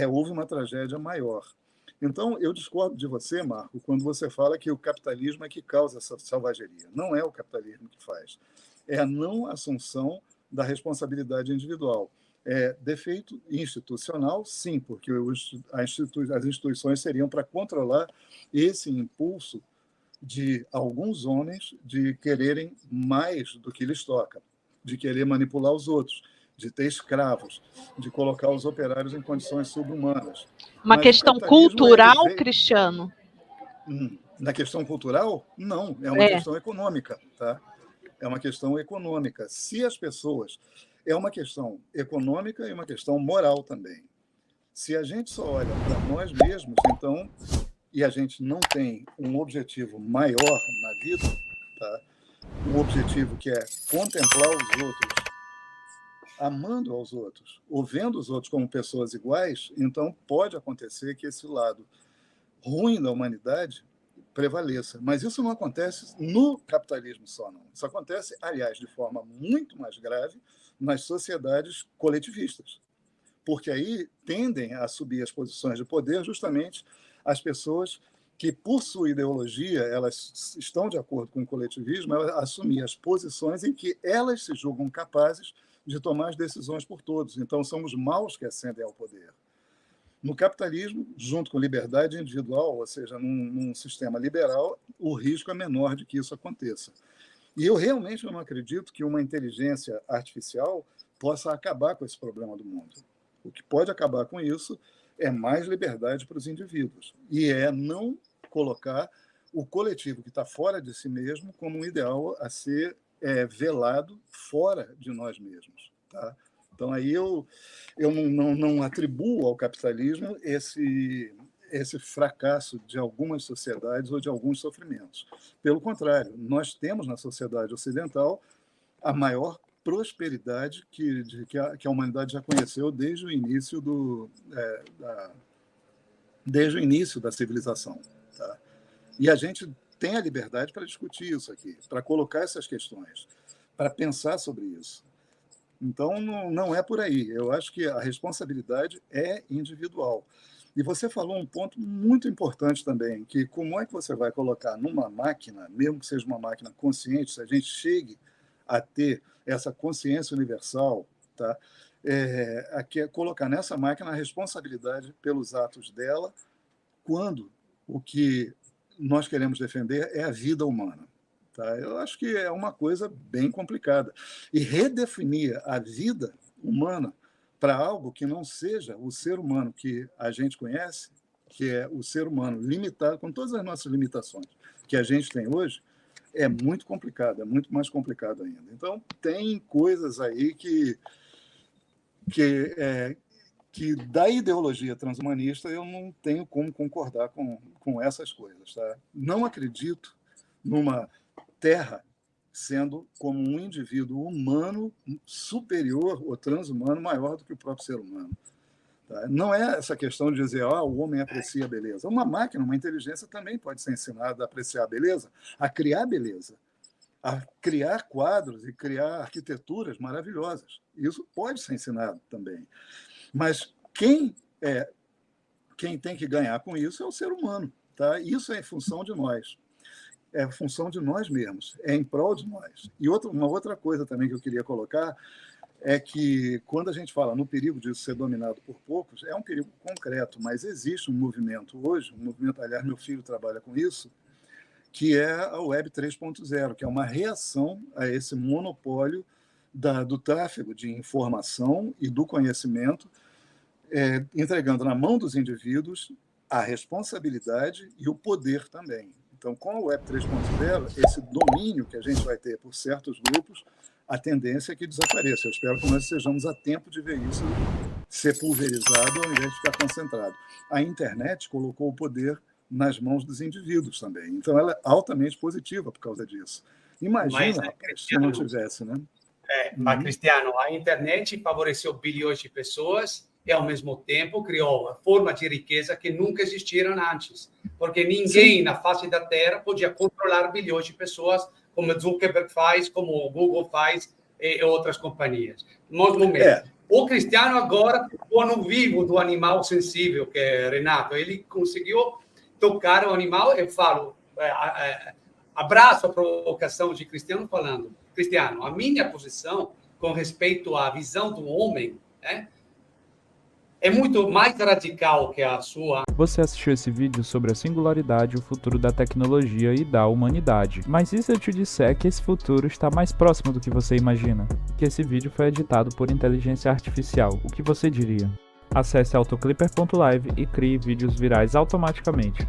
houve uma tragédia maior. Então, eu discordo de você, Marco, quando você fala que o capitalismo é que causa essa selvageria. Não é o capitalismo que faz. É a não assunção da responsabilidade individual. É defeito institucional, sim, porque as instituições seriam para controlar esse impulso de alguns homens de quererem mais do que lhes toca, de querer manipular os outros, de ter escravos, de colocar os operários em condições subhumanas. Uma questão cultural, Cristiano? Na questão cultural, não, é uma questão econômica, tá? É uma questão econômica. Se as pessoas... É uma questão econômica e uma questão moral também. Se a gente só olha para nós mesmos, então, e a gente não tem um objetivo maior na vida, tá? Um objetivo que é contemplar os outros, amando aos outros, ou vendo os outros como pessoas iguais, então pode acontecer que esse lado ruim da humanidade prevaleça. Mas isso não acontece no capitalismo só, não. Isso acontece, aliás, de forma muito mais grave nas sociedades coletivistas, porque aí tendem a subir as posições de poder justamente as pessoas que, por sua ideologia, elas estão de acordo com o coletivismo, elas assumir as posições em que elas se julgam capazes de tomar as decisões por todos. Então, são os maus que ascendem ao poder. No capitalismo, junto com liberdade individual, ou seja, num sistema liberal, o risco é menor de que isso aconteça. E eu realmente não acredito que uma inteligência artificial possa acabar com esse problema do mundo. O que pode acabar com isso é mais liberdade para os indivíduos. E é não colocar o coletivo que está fora de si mesmo como um ideal a ser velado fora de nós mesmos. Tá? Então, aí eu não atribuo ao capitalismo esse fracasso de algumas sociedades ou de alguns sofrimentos. Pelo contrário, nós temos na sociedade ocidental a maior prosperidade que a humanidade já conheceu desde o início da civilização. Tá? E a gente tem a liberdade para discutir isso aqui, para colocar essas questões, para pensar sobre isso. Então, não é por aí. Eu acho que a responsabilidade é individual. E você falou um ponto muito importante também, que como é que você vai colocar numa máquina, mesmo que seja uma máquina consciente, se a gente chegue a ter essa consciência universal, tá? Aqui é colocar nessa máquina a responsabilidade pelos atos dela, quando o que nós queremos defender é a vida humana. Tá? Eu acho que é uma coisa bem complicada. E redefinir a vida humana para algo que não seja o ser humano que a gente conhece, que é o ser humano limitado, com todas as nossas limitações que a gente tem hoje, é muito complicado, é muito mais complicado ainda. Então, tem coisas aí que da ideologia transhumanista eu não tenho como concordar com essas coisas. Tá? Não acredito numa Terra sendo como um indivíduo humano superior ou transhumano maior do que o próprio ser humano. Tá? Não é essa questão de dizer o homem aprecia a beleza. Uma máquina, uma inteligência também pode ser ensinada a apreciar a beleza, a criar beleza, a criar quadros e criar arquiteturas maravilhosas. Isso pode ser ensinado também. Mas quem tem que ganhar com isso é o ser humano. Tá? Isso é em função de nós. É função de nós mesmos, é em prol de nós. E uma outra coisa também que eu queria colocar é que, quando a gente fala no perigo de ser dominado por poucos, é um perigo concreto, mas existe um movimento hoje, aliás, meu filho trabalha com isso, que é a Web 3.0, que é uma reação a esse monopólio do tráfego de informação e do conhecimento, entregando na mão dos indivíduos a responsabilidade e o poder também. Então, com a Web 3.0, esse domínio que a gente vai ter por certos grupos, a tendência é que desapareça. Eu espero que nós estejamos a tempo de ver isso ser pulverizado ao invés de ficar concentrado. A internet colocou o poder nas mãos dos indivíduos também. Então, ela é altamente positiva por causa disso. Imagina, rapaz, se não tivesse, né? Mas, Cristiano, a internet favoreceu bilhões de pessoas e, ao mesmo tempo, criou uma forma de riqueza que nunca existiram antes. Porque ninguém na face da Terra podia controlar bilhões de pessoas, como Zuckerberg faz, como o Google faz e outras companhias. O Cristiano agora ficou no vivo do animal sensível, que é Renato. Ele conseguiu tocar o animal. Eu falo, abraço a provocação de Cristiano falando, Cristiano, a minha posição com respeito à visão do homem, né, é muito mais radical que a sua. Você assistiu esse vídeo sobre a singularidade, o futuro da tecnologia e da humanidade. Mas e se eu te disser que esse futuro está mais próximo do que você imagina? Que esse vídeo foi editado por inteligência artificial, o que você diria? Acesse autoclipper.live e crie vídeos virais automaticamente.